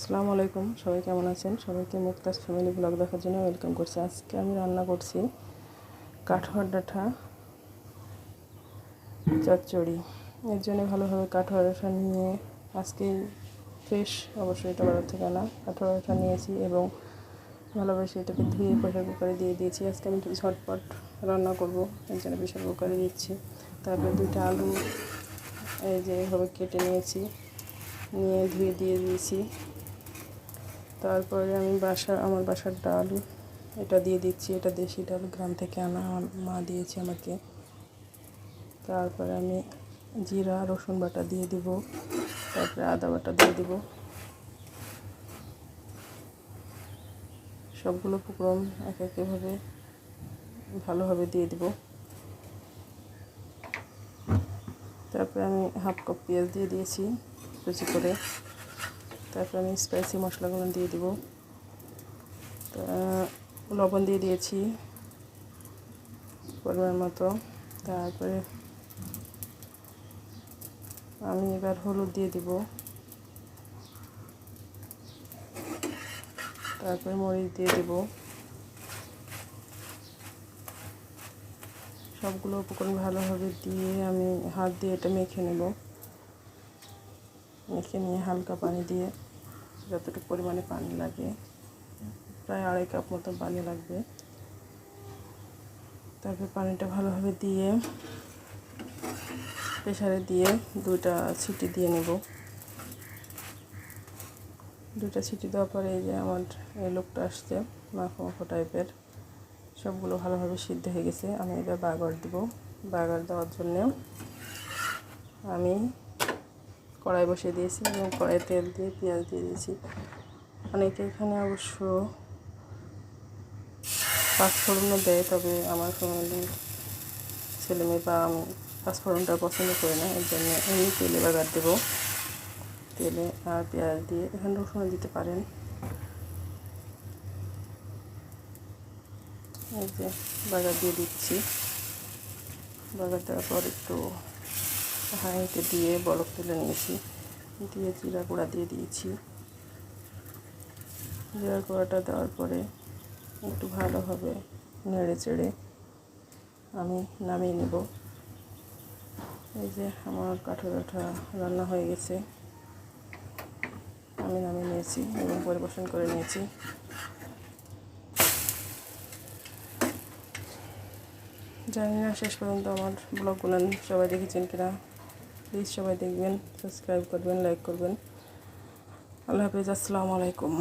আসসালামু আলাইকুম, সবাই কেমন আছেন? সবাইকে মুক্তাজ ফ্যামিলি ব্লগ দেখার জন্য ওয়েলকাম করছি। আজকে আমি রান্না করছি কাঠুয়ার ডাঁটা চচ্চড়ি। এর জন্য ভালোভাবে কাঠুয়ার ডাঁটা নিয়ে, আজকে ফ্রেশ অবশ্যই, এটা বাজার থেকে আনা কাঠুয়ার ডাঁটা নিয়েছি এবং ভালোবেসে এটাকে ধুয়ে প্রেশার কুকারে দিয়ে দিয়েছি। আজকে আমি ঝটপট রান্না করব, এর জন্য প্রেশার কুকারে দিচ্ছি। তারপরে 2টা আলু এই যে এভাবে কেটে নিয়েছি, নিয়ে ধুয়ে দিয়ে দিয়েছি। তারপরে আমি আমার বাসার ডাল এটা দিয়ে দিচ্ছি। এটা দেশি ডাল, গ্রাম থেকে আনা, আমার মা দিয়েছে আমাকে। তারপরে আমি জিরা রসুন বাটা দিয়ে দিব, তারপরে আদা বাটা দিয়ে দিব। সবগুলো উপকরণ এক একভাবে ভালোভাবে দিয়ে দিব। তারপরে আমি হাফ কাপ পেঁয়াজ দিয়ে দিয়েছি কুচি করে। তারপরে আমি স্পাইসি মশলাগুলো দিয়ে দিব। লবণ দিয়ে দিয়েছি পরিমাণ মতো। তারপরে আমি এবার হলুদ দিয়ে দিব, তারপরে মরিচ দিয়ে দিব। সবগুলো উপকরণ ভালোভাবে দিয়ে আমি হাত দিয়ে এটা মেখে নেব। মেখে নিয়ে হালকা পানি দিয়ে, যতটুকু পরিমাণে পানি লাগে, প্রায় 2.5 কাপ মতো পানি লাগবে। তারপরে পানিটা ভালোভাবে দিয়ে প্রেসারে দিয়ে 2টা সিটি দিয়ে নেব। 2টা সিটি দেওয়ার পরে এই যে আমার এই লোকটা আসছে, মাখো মাখো টাইপের। সবগুলো ভালোভাবে সিদ্ধ হয়ে গেছে। আমি এবার বাগার দিব। বাগার দেওয়ার জন্য আমি কড়াই বসিয়ে দিয়েছি এবং কড়াইয়ে তেল দিয়ে পেঁয়াজ দিয়ে দিয়েছি। অনেকে এখানে অবশ্য পাঁচফোড়নও দেয়, তবে আমার ফ্যামিলির ছেলেমেয়ে বা আমি পাঁচফোড়নটা পছন্দ করি না, এর জন্য এমনি তেলে বাগার দেবো। তেলে আর পেঁয়াজ দিয়ে, এখানে রসুন দিতে পারেন। এই যে বাগার দিয়ে দিচ্ছি। বাগার দেওয়ার পর একটু হাঁড়িতে দিয়ে বরফ তুলে নিয়েছি, দিয়ে জিরা গুঁড়া দিয়ে দিয়েছি। জিরা গুঁড়াটা দেওয়ার পরে একটু ভালোভাবে নেড়ে চেড়ে আমি নামিয়ে নেব। এই যে আমার কাঠুয়া ডাঁটা রান্না হয়ে গেছে, আমি নামিয়ে নিয়েছি এবং পরিবেশন করে নিয়েছি। জানি না শেষ পর্যন্ত আমার ব্লগগুলো সবাই দেখেছেন কিনা। প্লিজ সবাই দেখবেন, সাবস্ক্রাইব করবেন, লাইক করবেন। আল্লাহ হাফেজ, আসসালামু আলাইকুম।